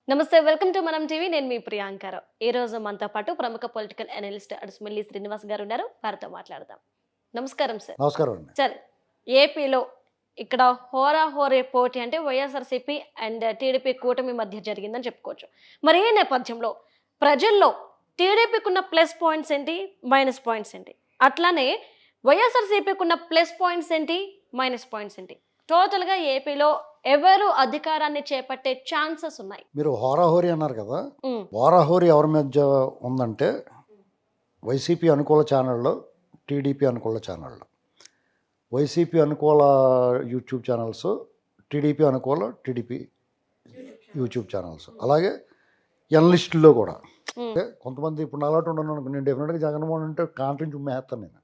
నమస్తే. Welcome to మనం TV. నేను మీ ప్రియాంకరావు. ఈ రోజు మనతో పాటు ప్రముఖ పొలిటికల్ అనలిస్ట్ అడుసుమిల్లి శ్రీనివాస్ గారు ఉన్నారు. వారితో మాట్లాడదాం. నమస్కారం సార్. నమస్కారం అండి. సార్, ఏపీలో ఇక్కడ హోరాహోరీ పోటీ అంటే వైఎస్ఆర్సీపీ అండ్ టీడీపీ కూటమి మధ్య జరిగిందని చెప్పుకోవచ్చు. మరి ఈ నేపథ్యంలో ప్రజల్లో టీడీపీకి ఉన్న ప్లస్ పాయింట్స్ ఏంటి, మైనస్ పాయింట్స్ ఏంటి, అట్లానే వైఎస్ఆర్సీపీకి ఉన్న ప్లస్ పాయింట్స్ ఏంటి, మైనస్ పాయింట్స్ ఏంటి, టోటల్గా ఏపీలో ఎవరు అధికారాన్ని చేపట్టే ఛాన్సెస్ ఉన్నాయి? మీరు హోరాహోరీ అన్నారు కదా, ఉమ్, హోరాహోరీ ఎవరి మధ్య ఉందంటే వైసీపీ అనుకూల ఛానళ్ళు, టీడీపీ అనుకూల ఛానళ్ళు. వైసీపీ అనుకూల యూట్యూబ్ ఛానల్స్, టీడీపీ అనుకూల టీడీపీ యూట్యూబ్ ఛానల్స్, అలాగే ఎనలిస్టుల్లో కూడా. అంటే కొంతమంది ఇప్పుడు అలాంటి ఉండను అనుకో, నేను డెఫినెట్గా జగన్మోహన్ అంటే కాంట్రించి ఉమ్మేస్తాను నేను.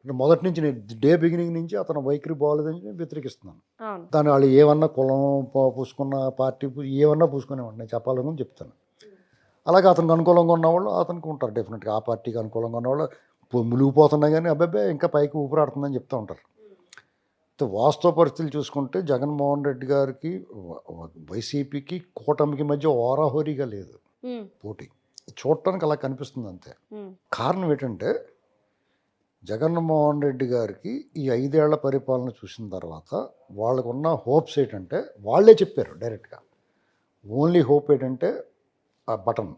అంటే మొదటి నుంచి నేను డే బిగినింగ్ నుంచి అతను వైఖరి బాగోలేదని నేను వ్యతిరేకిస్తున్నాను. అవును. దాన్ని వాళ్ళు ఏమన్నా కులం పూసుకున్న పార్టీ ఏమన్నా పూసుకునేవాడిని, నేను చెప్పాలని చెప్తాను. అలాగే అతనికి అనుకూలంగా ఉన్నవాళ్ళు అతనికి ఉంటారు డెఫినెట్గా. ఆ పార్టీకి అనుకూలంగా ఉన్నవాళ్ళు మునిగిపోతున్నా కానీ అబ్బాయి ఇంకా పైకి ఊపిరాడుతుందని చెప్తూ ఉంటారు. వాస్తవ పరిస్థితులు చూసుకుంటే జగన్మోహన్ రెడ్డి గారికి వైసీపీకి కూటమికి మధ్య ఓరాహోరీగా లేదు పోటీ. చూడటానికి అలా కనిపిస్తుంది అంతే. కారణం ఏంటంటే జగన్మోహన్ రెడ్డి గారికి ఈ 5 ఏళ్ల పరిపాలన చూసిన తర్వాత వాళ్ళకున్న హోప్స్ ఏంటంటే వాళ్ళే చెప్పారు డైరెక్ట్గా. ఓన్లీ హోప్ ఏంటంటే ఆ బటన్,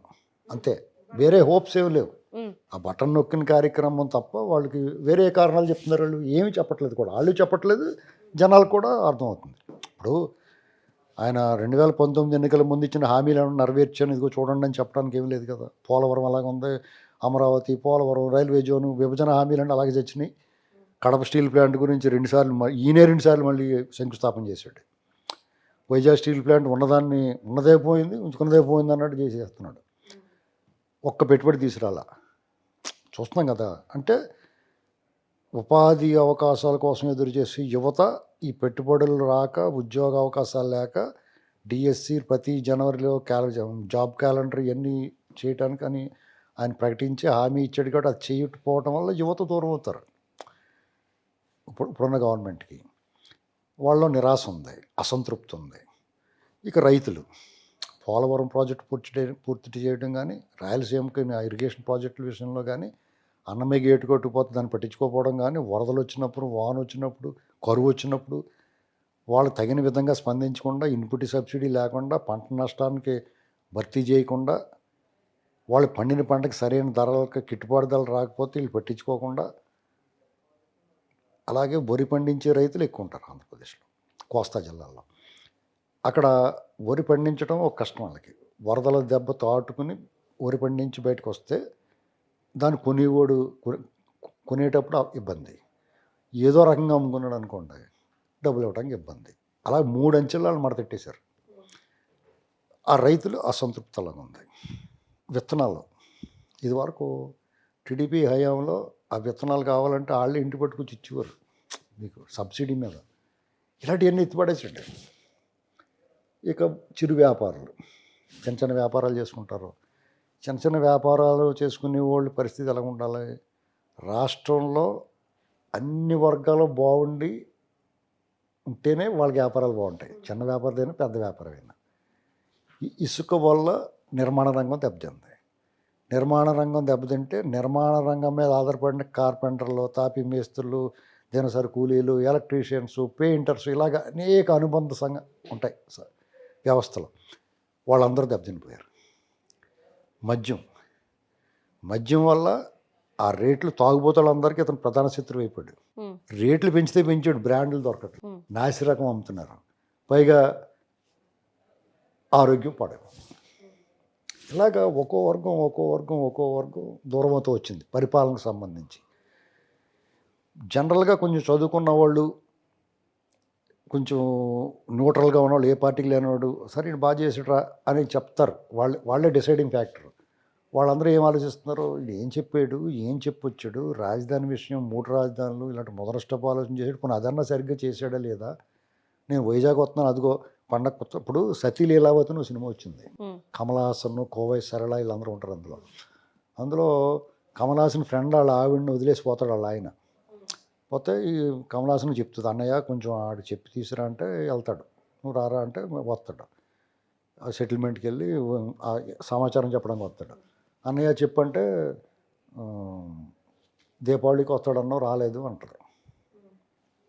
అంతే. వేరే హోప్స్ ఏమి లేవు. ఆ బటన్ నొక్కిన కార్యక్రమం తప్ప వాళ్ళకి వేరే కారణాలు చెప్తున్నారు. వాళ్ళు ఏమి చెప్పట్లేదు కూడా, వాళ్ళు చెప్పట్లేదు, జనాలకు కూడా అర్థమవుతుంది. ఇప్పుడు ఆయన 2019 ఎన్నికల ముందు ఇచ్చిన హామీలను నెరవేర్చాను, ఇదిగో చూడండి అని చెప్పడానికి ఏమీ లేదు కదా. పోలవరం అలాగే ఉంది, అమరావతి, పోలవరం, రైల్వే జోను, విభజన హామీలు అలాగే చచ్చినాయి. కడప స్టీల్ ప్లాంట్ గురించి 2 సార్లు ఈయనే 2 సార్లు మళ్ళీ శంకుస్థాపన చేశాడు. వైజాగ్ స్టీల్ ప్లాంట్ ఉన్నదే పోయింది, ఉంచుకున్నదే పోయింది అన్నట్టు చేసేస్తున్నాడు. ఒక్క పెట్టుబడి తీసుకురాలా. చూస్తున్నాం కదా. అంటే ఉపాధి అవకాశాల కోసం ఎదురు చేసి యువత ఈ పెట్టుబడులు రాక, ఉద్యోగ అవకాశాలు లేక, డిఎస్సి ప్రతి జనవరిలో జాబ్ క్యాలెండర్ ఇవన్నీ చేయటానికి అని ఆయన ప్రకటించి హామీ ఇచ్చాడు కాబట్టి అది చేయకపోవటం వల్ల యువత దూరం అవుతారు ఇప్పుడున్న గవర్నమెంట్కి. వాళ్ళలో నిరాశ ఉంది, అసంతృప్తి ఉంది. ఇక రైతులు పోలవరం ప్రాజెక్టు పూర్తి చేయడం కానీ, రాయలసీమకి ఇరిగేషన్ ప్రాజెక్టుల విషయంలో కానీ, అన్నమే గేటు కొట్టుకుపోతే దాన్ని పట్టించుకోకపోవడం కానీ, వరదలు వచ్చినప్పుడు, వాన వచ్చినప్పుడు, కరువు వచ్చినప్పుడు వాళ్ళు తగిన విధంగా స్పందించకుండా, ఇన్పుట్ సబ్సిడీ లేకుండా, పంట నష్టానికి భర్తీ చేయకుండా, వాళ్ళు పండిన పంటకి సరైన ధరలకు గిట్టుబాటు ధరలు రాకపోతే వీళ్ళు పట్టించుకోకుండా, అలాగే వరి పండించే రైతులు ఎక్కువ ఉంటారు ఆంధ్రప్రదేశ్లో, కోస్తా జిల్లాల్లో. అక్కడ వరి పండించడం ఒక కష్టం వాళ్ళకి. వరదల దెబ్బ తాటుకుని వరి పండించి బయటకు వస్తే దాన్ని కొనేటప్పుడు ఇబ్బంది. ఏదో రకంగా అమ్ముకున్నాడు అనుకోండి, డబ్బులు ఇవ్వడానికి ఇబ్బంది. అలా 3 అంచెలు వాళ్ళు మడతెట్టేశారు. ఆ రైతులు అసంతృప్తిలాగా ఉంది. విత్తనాలు ఇదివరకు టీడీపీ హయాంలో ఆ విత్తనాలు కావాలంటే వాళ్ళే ఇంటి పట్టుకొచ్చి ఇచ్చేవారు మీకు సబ్సిడీ మీద. ఇలాంటివన్నీ ఎత్తిపడేసండి. ఇక చిరు వ్యాపారులు చిన్న చిన్న వ్యాపారాలు చేసుకుంటారు. చిన్న చిన్న వ్యాపారాలు చేసుకునే వాళ్ళ పరిస్థితి ఎలా ఉండాలి? రాష్ట్రంలో అన్ని వర్గాలు బాగుండి ఉంటేనే వాళ్ళకి వ్యాపారాలు బాగుంటాయి. చిన్న వ్యాపారమైనా పెద్ద వ్యాపారమైనా. ఇసుక వల్ల నిర్మాణ రంగం దెబ్బతింది. నిర్మాణ రంగం దెబ్బతింటే నిర్మాణ రంగం మీద ఆధారపడిన కార్పెంటర్లు, తాపీ మేస్త్రులు, దినసరి కూలీలు, ఎలక్ట్రీషియన్స్, పెయింటర్స్, ఇలాగ అనేక అనుబంధ ఉంటాయి వ్యవస్థలు. వాళ్ళందరూ దెబ్బతినిపోయారు. మద్యం వల్ల ఆ రేట్లు తాగుబోతులందరికీ అతను ప్రధాన శత్రువు అయిపోయాడు. రేట్లు పెంచాడు, బ్రాండ్లు దొరకట్లేదు, నాసి రకం అమ్ముతున్నారు, పైగా ఆరోగ్యం పడదు. ఇలాగా ఒక్కో వర్గం దూరంతో వచ్చింది పరిపాలనకు సంబంధించి. జనరల్గా కొంచెం చదువుకున్న వాళ్ళు, కొంచెం న్యూట్రల్గా ఉన్నవాళ్ళు, ఏ పార్టీకి లేనివాడు సరే ఈయన బాగా చేసాడురా అని చెప్తారు. వాళ్ళే డిసైడింగ్ ఫ్యాక్టర్. వాళ్ళందరూ ఏం ఆలోచిస్తున్నారు, ఏం చెప్పాడు, ఏం చెప్పొచ్చాడు, రాజధాని విషయం, 3 రాజధానులు, ఇలాంటి మొదలస్టప్ ఆలోచన చేసాడు, కొన్ని అదన్నా సరిగ్గా చేశాడా లేదా, నేను వైజాగ్ వస్తున్నాను, అదిగో పండగ కొత్త. ఇప్పుడు సతీ లీలావతి అని సినిమా వచ్చింది. కమల్ హాసన్, కోవై సరళ వీళ్ళందరూ ఉంటారు అందులో కమల్ హాసన్ ఫ్రెండ్ వాళ్ళ ఆవిడని వదిలేసి పోతాడు వాళ్ళ ఆయన. పోతే ఈ కమల్ హాసన్ చెప్తుంది, అన్నయ్య కొంచెం ఆడు చెప్పి తీసురా అంటే వెళ్తాడు, నువ్వు రారా అంటే వస్తాడు. ఆ సెటిల్మెంట్కి వెళ్ళి ఆ సమాచారం చెప్పడానికి వస్తాడు. అన్నయ్య చెప్పంటే ఆ, దీపావళికి వస్తాడన్నావు రాలేదు అంటది.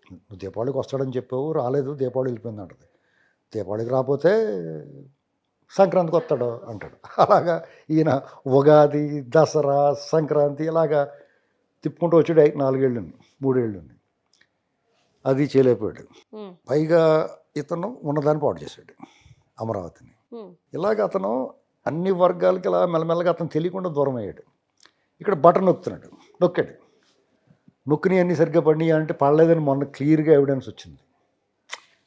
నువ్వు దీపావళికి వస్తాడని చెప్పావు రాలేదు, దీపావళి వెళ్ళిపోయింది అంటది. దీపావళికి రాకపోతే సంక్రాంతికి వస్తాడు అంటాడు. అలాగా ఈయన ఉగాది, దసరా, సంక్రాంతి ఇలాగా తిప్పుకుంటూ వచ్చాడు. 4 ఏళ్ళు 3 ఏళ్ళు అది చేయలేకపోయాడు. ఉమ్, పైగా ఇతను ఉన్నదాన్ని పాడు చేశాడు అమరావతిని. ఉమ్, ఇలాగ అతను అన్ని వర్గాలకి ఇలా మెల్లమెల్లగా అతను తెలియకుండా దూరం అయ్యాడు. ఇక్కడ బటన్ నొక్కుతున్నాడు, నొక్కాడు. నొక్కిని అన్ని సరిగ్గా పడినాయి అంటే పడలేదని మొన్న క్లియర్గా ఎవిడెన్స్ వచ్చింది.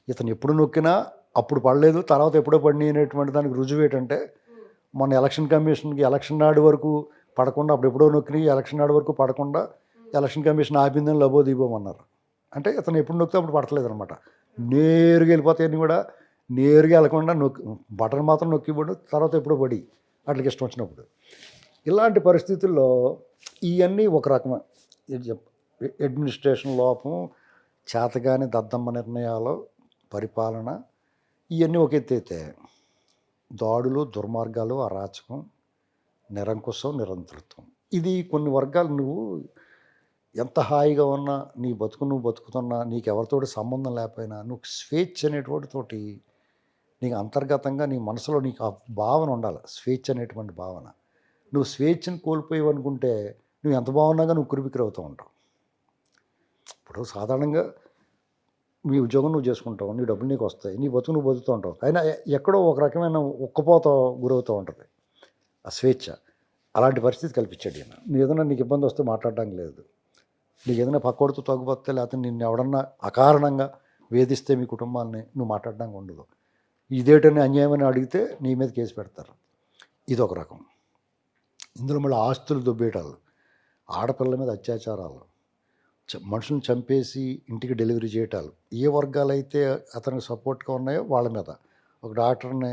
ఇతను ఎప్పుడు నొక్కినా అప్పుడు పడలేదు, తర్వాత ఎప్పుడో పడినాయి అనేటువంటి దానికి రుజువు ఏంటంటే మొన్న ఎలక్షన్ కమిషన్కి ఎలక్షన్ నాడు వరకు పడకుండా, అప్పుడు ఎప్పుడో నొక్కినాయి ఎలక్షన్ నాడు వరకు పడకుండా ఎలక్షన్ కమిషన్ ఆపిందని లబోదీపోమన్నారు. అంటే ఇతను ఎప్పుడు నొక్కితే అప్పుడు పడట్లేదు అనమాట. నేరుగా వెళ్ళిపోతాయని కూడా నేరుగా వెళ్ళకుండా బటన్ మాత్రం నొక్కిపోడు, తర్వాత ఎప్పుడో పడి వాటికి ఇష్టం వచ్చినప్పుడు. ఇలాంటి పరిస్థితుల్లో ఇవన్నీ ఒక రకమైన అడ్మినిస్ట్రేషన్ లోపం, చేతగాని దద్దమ్మ నిర్ణయాలు, పరిపాలన, ఇవన్నీ ఒక ఎత్తు అయితే దాడులు, దుర్మార్గాలు, అరాచకం, నిరంకుశం, నిరంతరత్వం, ఇది కొన్ని వర్గాలు నువ్వు ఎంత హాయిగా ఉన్నా, నీ బతుకు నువ్వు బతుకుతున్నా, నీకు ఎవరితోటి సంబంధం లేకపోయినా నువ్వు స్వేచ్ఛ అనేటువంటితోటి నీకు అంతర్గతంగా నీ మనసులో నీకు ఆ భావన ఉండాలి, స్వేచ్ఛ అనేటువంటి భావన. నువ్వు స్వేచ్ఛను కోల్పోయావు అనుకుంటే నువ్వు ఎంత బాగున్నాగా నువ్వు కురిపికిరి అవుతూ ఉంటావు. ఇప్పుడు సాధారణంగా నీ ఉద్యోగం నువ్వు చేసుకుంటావు, నీ డబ్బులు నీకు వస్తాయి, నీ బతుకు నువ్వు బతుకుతూ ఉంటావు. అయినా ఎక్కడో ఒక రకమైన ఉక్కపోత గురవుతూ ఉంటుంది ఆ స్వేచ్ఛ. అలాంటి పరిస్థితి కల్పించాడు ఈయన. నువ్వు ఏదైనా నీకు ఇబ్బంది వస్తే మాట్లాడడానికి లేదు, నీకు ఏదైనా పక్కోడితో తగ్గుపోతే లేకపోతే నిన్ను ఎవడన్నా అకారణంగా వేధిస్తే మీ కుటుంబాన్ని నువ్వు మాట్లాడడానికి ఉండదు. ఇదేటని అన్యాయమని అడిగితే నీ మీద కేసు పెడతారు. ఇదొక రకం. ఇందులో మళ్ళీ ఆస్తులు దొబ్బేయటాలు, ఆడపిల్లల మీద అత్యాచారాలు, మనుషులను చంపేసి ఇంటికి డెలివరీ చేయటాలు, ఏ వర్గాలైతే అతనికి సపోర్ట్గా ఉన్నాయో వాళ్ళ మీద, ఒక డాక్టర్ని,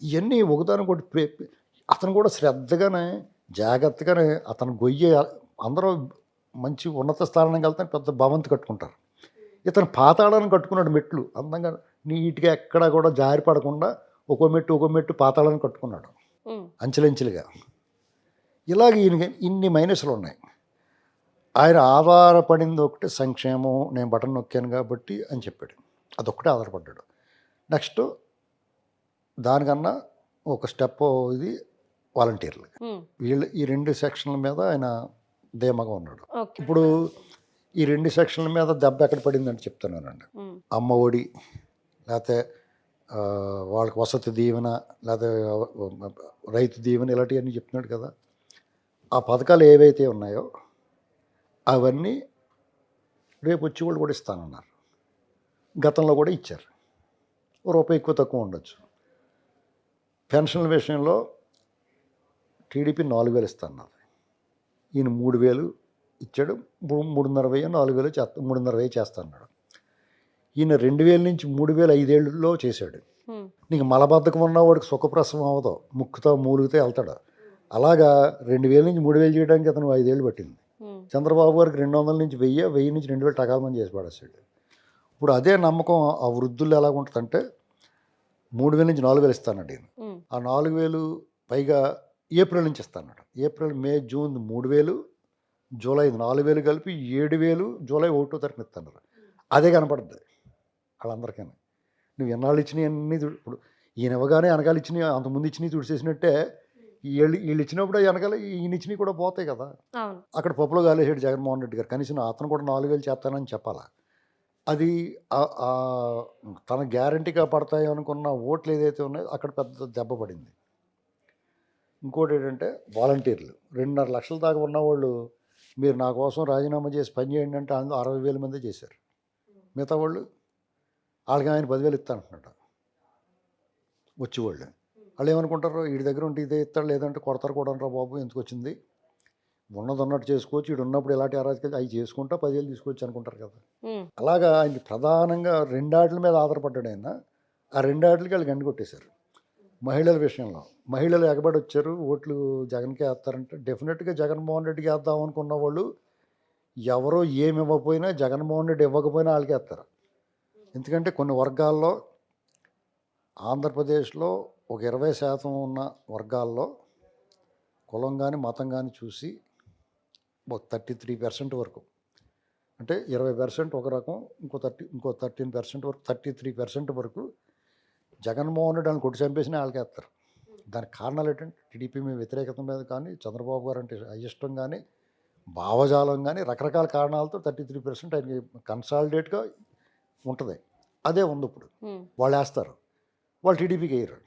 ఇవన్నీ ఒకదానికొకటి అతను కూడా శ్రద్ధగానే జాగ్రత్తగానే అతను గొయ్యే, అందరూ మంచి ఉన్నత స్థానానికి వెళ్తే పెద్ద భవంతి కట్టుకుంటారు. ఇతను పాతాళాన్ని కట్టుకున్నాడు, మెట్లు అందంగా నీట్గా ఎక్కడా కూడా జారి పడకుండా ఒక్కో మెట్టు పాతాళాన్ని కట్టుకున్నాడు అంచెలంచెలుగా. ఇలాగ ఈయనకి ఇన్ని మైనస్లు ఉన్నాయి. ఆయన ఆధారపడింది ఒకటి సంక్షేమం, నేను బటన్ నొక్కాను కాబట్టి అని చెప్పాడు, అదొక్కటే ఆధారపడ్డాడు. నెక్స్ట్ దానికన్నా ఒక స్టెప్ ఇది వాలంటీర్లు. వీళ్ళు ఈ 2 సెక్షన్ల మీద ఆయన ధీమాగా ఉన్నాడు. ఇప్పుడు ఈ 2 సెక్షన్ల మీద దెబ్బ ఎక్కడ పడిందని చెప్తున్నానండి. అమ్మ ఒడి, లేకపోతే వాళ్ళకి వసతి దీవెన, లేకపోతే రైతు దీవెన, ఇలాంటివన్నీ చెప్తున్నాడు కదా. ఆ పథకాలు ఏవైతే ఉన్నాయో అవన్నీ రేపు వచ్చి వాళ్ళు కూడా ఇస్తానన్నారు. గతంలో కూడా ఇచ్చారు, రూపాయి ఎక్కువ తక్కువ ఉండొచ్చు. పెన్షన్ల విషయంలో టీడీపీ 4,000 ఇస్తాన్నారు, ఈయన 3,000 ఇచ్చాడు. 3,500 4,000 3,500 చేస్తా అన్నాడు. ఈయన 2,000 నుంచి 3,000 5 ఏళ్ళలో చేశాడు. నీకు మలబద్ధకం ఉన్నవాడికి సుఖప్రసవం అవ్వదు, ముక్కుతో మూలిగితే వెళ్తాడు. అలాగా 2,000 నుంచి 3,000 చేయడానికి అతను 5 ఏళ్ళు పట్టింది. చంద్రబాబు గారికి 200 నుంచి 1000 నుంచి 2,000 టకాలమని చేసి పడేసాడు. ఇప్పుడు అదే నమ్మకం ఆ వృద్ధులు ఎలాగుంటుందంటే 3,000 నుంచి 4,000 ఇస్తానండి ఈయన. ఆ 4,000 పైగా ఏప్రిల్ నుంచి ఇస్తానన్నాడు. ఏప్రిల్, మే, జూన్ 3,000, జూలై 4,000 కలిపి 7,000 జూలై 1వ తారీఖున ఇస్తాను. అదే కనపడుద్ది వాళ్ళందరికీ. నువ్వు ఎన్నాళ్ళు ఇచ్చినవి అన్నీ ఇప్పుడు ఈయన ఇవ్వగానే వెనకాల ఇచ్చినవి, అంతకుముందు ఇచ్చినవి తుడిచేసినట్టే వీళ్ళు ఇచ్చినప్పుడు వెనకాల ఈయన ఇచ్చినవి కూడా పోతాయి కదా. అక్కడ పప్పులో గాలేసాడు జగన్మోహన్ రెడ్డి గారు. కనీసం అతను కూడా 4,000 చేస్తానని చెప్పాలా. అది తన గ్యారంటీగా పడతాయి అనుకున్న ఓట్లు ఏదైతే ఉన్నాయో అక్కడ పెద్ద దెబ్బ పడింది. ఇంకోటి ఏంటంటే వాలంటీర్లు 2.5 లక్షల దాకా ఉన్నవాళ్ళు మీరు నా కోసం రాజీనామా చేసి పని చేయండి అంటే 60,000 మంది చేశారు. మిగతా వాళ్ళు వాళ్ళకి ఆయన 10,000 ఇస్తానంటున్నాడు. వచ్చేవాళ్ళు వాళ్ళు ఏమనుకుంటారు, వీడి దగ్గర ఉంటే ఇదే ఇస్తాడు, లేదంటే కొడతారు కూడా రా బాబు, ఎందుకు వచ్చింది, ఉన్నది ఉన్నట్టు చేసుకోవచ్చు, వీడు ఉన్నప్పుడు ఇలాంటి అరాజకాలు అవి చేసుకుంటా 10,000 తీసుకోవచ్చు అనుకుంటారు కదా. అలాగా ఆయన ప్రధానంగా 2 ఆటల మీద ఆధారపడ్డాడు ఆయన. ఆ 2 ఆటలకి వాళ్ళు గండి కొట్టేశారు. మహిళల విషయంలో మహిళలు ఎగబడి వచ్చారు, ఓట్లు జగన్కే వేస్తారంటే డెఫినెట్గా జగన్మోహన్ రెడ్డికి వేద్దాం అనుకున్న వాళ్ళు ఎవరో ఏమి ఇవ్వకపోయినా, జగన్మోహన్ రెడ్డి ఇవ్వకపోయినా వాళ్ళకి వేస్తారు. ఎందుకంటే కొన్ని వర్గాల్లో ఆంధ్రప్రదేశ్లో ఒక 20% ఉన్న వర్గాల్లో కులం కానీ మతం కానీ చూసి ఒక 33% వరకు, అంటే 20% ఒక రకం, ఇంకో 13% వరకు, 33% వరకు జగన్మోహన్ రెడ్డి వాళ్ళని కొట్టి చంపేసినా వాళ్ళకేస్తారు. దానికి కారణాలు ఏంటంటే టీడీపీ మీద వ్యతిరేకత మీద కానీ, చంద్రబాబు గారు అంటే అయిష్టం కానీ, భావజాలం కానీ, రకరకాల కారణాలతో 33% ఆయనకి కన్సాలిడేట్గా ఉంటుంది. అదే ఉంది ఇప్పుడు. వాళ్ళు వేస్తారు, వాళ్ళు టీడీపీకి వేయరు.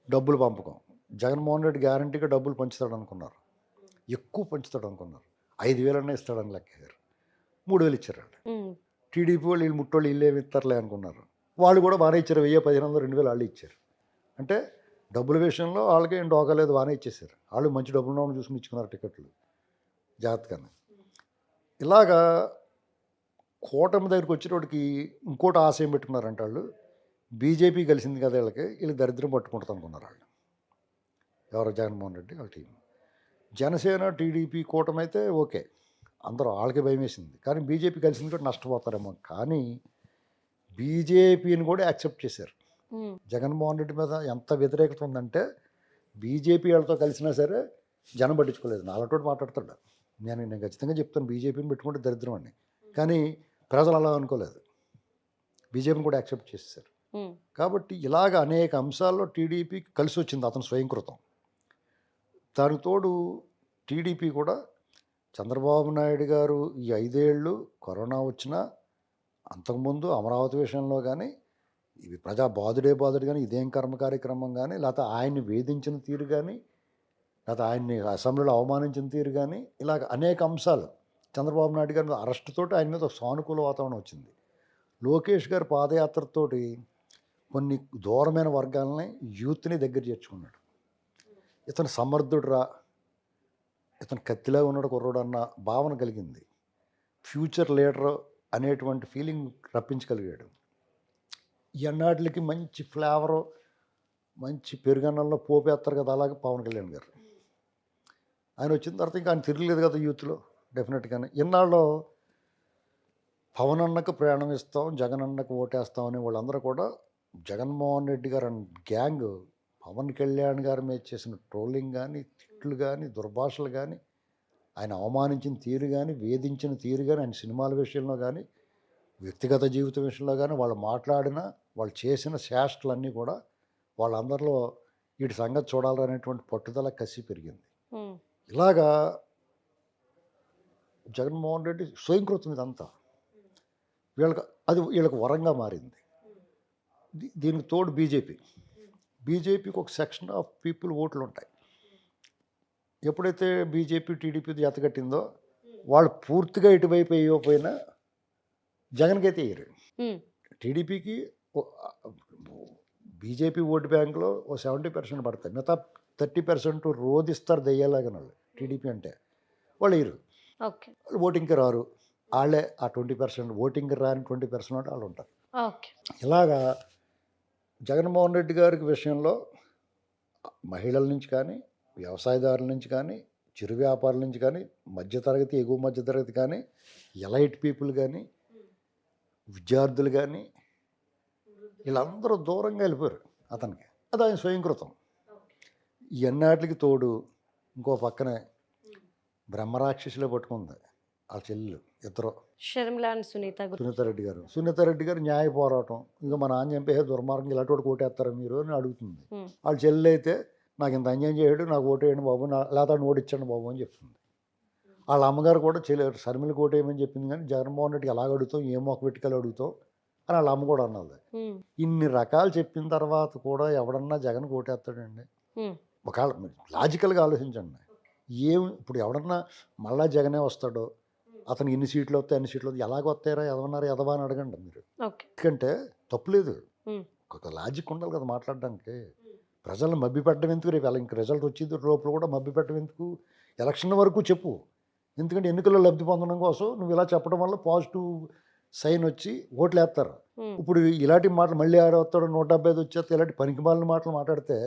డబ్బులు పంపకం, జగన్మోహన్ రెడ్డి గ్యారంటీగా డబ్బులు పంచుతాడు అనుకున్నారు, ఎక్కువ పంచుతాడు అనుకున్నారు. 5,000 అన్నా ఇస్తాడని లెక్కారు, 3,000 ఇచ్చారు వాళ్ళు. టీడీపీ వాళ్ళు వీళ్ళు ముట్టోళ్ళు వీళ్ళు ఏమి ఇస్తారులే అనుకున్నారు, వాళ్ళు కూడా బాగానే ఇచ్చారు. 1,000, 1,500, 2,000 వాళ్ళు ఇచ్చారు. అంటే డబ్బుల విషయంలో వాళ్ళకి ఏం డోకలేదు, బాగానే ఇచ్చేసారు. వాళ్ళు మంచి డబ్బులు ఉన్న చూసుకుని ఇచ్చుకున్నారు టికెట్లు జాగ్రత్తగానే. ఇలాగా కూటమి దగ్గరికి వచ్చేటోడికి ఇంకోటి ఆశ ఏం పెట్టుకున్నారంటే వాళ్ళు, బీజేపీ కలిసింది కదా వీళ్ళకి దరిద్రం పట్టుకుంటుంది అనుకున్నారు వాళ్ళు. ఎవరో జగన్మోహన్ రెడ్డి వాళ్ళ టీం. జనసేన టీడీపీ కూటమి అయితే ఓకే, అందరూ వాళ్ళకి భయం వేసింది. కానీ బీజేపీ కలిసింది కూడా నష్టపోతారేమో. కానీ బీజేపీని కూడా యాక్సెప్ట్ చేశారు. జగన్మోహన్ రెడ్డి మీద ఎంత వ్యతిరేకత ఉందంటే బీజేపీ వాళ్ళతో కలిసినా సరే జనం పట్టించుకోలేదు. నాలుగోటి మాట్లాడతాడు, నేను ఖచ్చితంగా చెప్తాను బీజేపీని పెట్టుకుంటే దరిద్రం అని. కానీ ప్రజలు అలా అనుకోలేదు, బీజేపీని కూడా యాక్సెప్ట్ చేశారు. కాబట్టి ఇలాగ అనేక అంశాల్లో టీడీపీ కలిసి వచ్చింది అతను స్వయంకృతం. దానికి తోడు టీడీపీ కూడా చంద్రబాబు నాయుడు గారు ఈ 5 ఏళ్ళు కరోనా వచ్చినా, అంతకుముందు అమరావతి విషయంలో కానీ, ఇవి ప్రజా బాధుడే కానీ, ఇదేం కర్మ కార్యక్రమం కానీ, లేకపోతే ఆయన్ని వేధించిన తీరు కానీ, లేకపోతే ఆయన్ని అసెంబ్లీలో అవమానించిన తీరు కానీ, ఇలాగ అనేక అంశాలు చంద్రబాబు నాయుడు గారి మీద అరెస్టుతోటి ఆయన మీద ఒక సానుకూల వాతావరణం వచ్చింది. లోకేష్ గారి పాదయాత్రతోటి కొన్ని దూరమైన వర్గాలని, యూత్ని దగ్గర చేర్చుకున్నాడు. ఇతను సమర్థుడు రా, ఇతను కత్తిలా ఉన్నాడు కుర్రోడు అన్న భావన కలిగింది. ఫ్యూచర్ లీడర్ అనేటువంటి ఫీలింగ్ రప్పించగలిగాడు. ఎన్నాటికి మంచి ఫ్లేవరు, మంచి పెరుగన్నంలో పోపేస్తారు కదా, అలాగే పవన్ కళ్యాణ్ గారు. ఆయన వచ్చిన తర్వాత ఇంకా ఆయన తిరగలేదు కదా యూత్లో, డెఫినెట్గానే. ఇన్నాళ్ళు పవన్ అన్నకు ప్రయాణం ఇస్తాం, జగన్ అన్నకు ఓటేస్తాం అనే వాళ్ళందరూ కూడా జగన్మోహన్ రెడ్డి గారు గ్యాంగ్ పవన్ కళ్యాణ్ గారి మీద చేసిన ట్రోలింగ్ కానీ, తిట్లు కానీ, దుర్భాషలు కానీ, ఆయన అవమానించిన తీరు కానీ, వేధించిన తీరు కానీ, ఆయన సినిమాల విషయంలో కానీ, వ్యక్తిగత జీవితం విషయంలో కానీ, వాళ్ళు మాట్లాడిన, వాళ్ళు చేసిన శాస్త్రాలన్నీ కూడా వాళ్ళందరిలో వీటి సంగతి చూడాలనేటువంటి పట్టుదల, కసి పెరిగింది. ఇలాగా జగన్మోహన్ రెడ్డి స్వయంకృతం ఇదంతా. వీళ్ళకి వరంగా మారింది. దీనికి తోడు బీజేపీకి ఒక సెక్షన్ ఆఫ్ పీపుల్ ఓట్లు ఉంటాయి. ఎప్పుడైతే బీజేపీ టీడీపీ జతగట్టిందో వాళ్ళు పూర్తిగా ఇటువైపు వేయకపోయినా జగన్కి అయితే వేయరు. టీడీపీకి బీజేపీ ఓటు బ్యాంకులో ఓ 70% పడతాయి, మిగతా 30% రోధిస్తారు దెయ్యాలాగా వాళ్ళు. టీడీపీ అంటే వాళ్ళు వేయరు, వాళ్ళు ఓటింగ్కి రారు. వాళ్ళే ఆ 20%, ఓటింగ్కి రాని 20% వాళ్ళు ఉంటారు. ఇలాగా జగన్మోహన్ రెడ్డి గారికి విషయంలో మహిళల నుంచి కానీ, వ్యవసాయదారుల నుంచి కానీ, చిరు వ్యాపారుల నుంచి కానీ, మధ్యతరగతి, ఎగువ మధ్యతరగతి కానీ, ఎలైట్ పీపుల్ కానీ, విద్యార్థులు కానీ, వీళ్ళందరూ దూరంగా వెళ్ళిపోయారు అతనికి. అది ఆయన స్వయంకృతం. ఎన్నాటికి తోడు ఇంకో పక్కనే బ్రహ్మరాక్షసులే పట్టుకుంది వాళ్ళ చెల్లెలు ఇద్దరు, సునీత రెడ్డి గారు న్యాయ పోరాటం. ఇంకా మా నాన్న చంపే దుర్మార్గం ఇలాంటి వాడు ఓటేస్తారా మీరు అని అడుగుతుంది. వాళ్ళ చెల్లెలు అయితే నాకు ఇంత అన్యాయం చేయడు, నాకు ఓటేయండి బాబు, లేదా ఓటిచ్చండి బాబు అని చెప్తుంది. వాళ్ళ అమ్మగారు కూడా షర్మిలకు ఓటేయమని చెప్పింది. కానీ జగన్మోహన్ రెడ్డికి అలాగ అడుగుతాం, ఏ మొక్క పెట్టుకలు అడుగుతాం అని వాళ్ళ అమ్మ కూడా అన్నది. ఇన్ని రకాలు చెప్పిన తర్వాత కూడా ఎవడన్నా జగన్కి ఓటేస్తాడండి? ఒకవేళ లాజికల్గా ఆలోచించండి. ఇప్పుడు ఎవడన్నా మళ్ళా జగనే వస్తాడో, అతను ఎన్ని సీట్లు వస్తాయి, అన్ని సీట్లు వస్తాయి, ఎలాగ వస్తారా, ఎదవన్నారు ఎదవా అని అడగండి మీరు. ఎందుకంటే తప్పులేదు, ఒక లాజిక్ ఉండాలి కదా మాట్లాడడానికి. ప్రజలను మభ్యపెట్టడం ఎందుకు? రేపు ఇంక రిజల్ట్ వచ్చేది లోపల కూడా మభ్యపెట్టడం ఎందుకు? ఎలక్షన్ వరకు చెప్పు. ఎందుకంటే ఎన్నికల్లో లబ్ధి పొందడం కోసం నువ్వు ఇలా చెప్పడం వల్ల పాజిటివ్ సైన్ వచ్చి ఓట్లు వేస్తారు. ఇప్పుడు ఇలాంటి మాటలు మళ్ళీ ఆడవస్తాడు, 175 వచ్చేస్తే ఇలాంటి పనికిమాలిన మాటలు మాట్లాడితే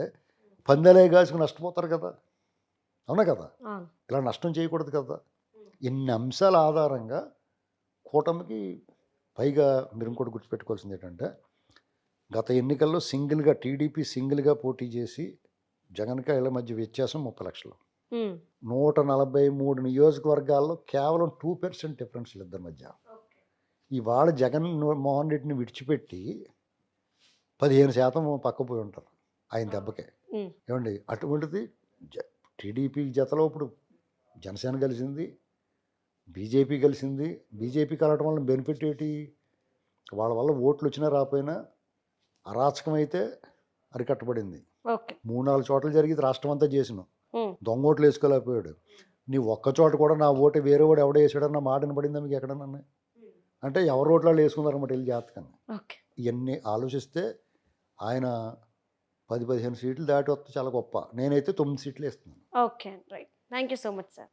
పందేలే కాసుకు నష్టపోతారు కదా. అవునా కదా? ఇలా నష్టం చేయకూడదు కదా. ఎన్ని అంశాల ఆధారంగా కూటమికి, పైగా మీరు ఇంకోటి గుర్తుపెట్టుకోవాల్సింది ఏంటంటే గత ఎన్నికల్లో సింగిల్గా టీడీపీ సింగిల్గా పోటీ చేసి జగన్కి వీళ్ళ మధ్య వ్యత్యాసం 30 లక్షలు. 143 నియోజకవర్గాల్లో కేవలం 2% డిఫరెన్స్ ఇద్దరి మధ్య. ఇవాళ జగన్ మోహన్ రెడ్డిని విడిచిపెట్టి 15% పక్కపోయి ఉంటారు ఆయన దెబ్బకే. ఏమండి అటువంటిది టీడీపీ జతలో ఇప్పుడు జనసేన కలిసింది, బీజేపీ కలిసింది. బీజేపీ కలవటం వల్ల బెనిఫిట్ ఏంటి? వాళ్ళ వల్ల ఓట్లు వచ్చినా రాకపోయినా అరాచకం అయితే అరికట్టబడింది. 3-4 చోట్ల జరిగింది, రాష్ట్రం అంతా చేసినాం. దొంగ ఓట్లు వేసుకోలేకపోయాడు. నీ ఒక్క చోట కూడా నా ఓటు వేరే వాడు ఎవడో వేసాడన్న మాట వినపడిందా మీకు ఎక్కడన్నా? అంటే ఎవరి ఓట్లు వాళ్ళు వేసుకున్నారన్నమాట వెళ్ళి జాతకాన్ని. ఇవన్నీ ఆలోచిస్తే ఆయన 10-15 సీట్లు దాటి వస్తే చాలా గొప్ప. నేనైతే 9 సీట్లు వేస్తున్నాను. Okay, right. Thank you so much sir.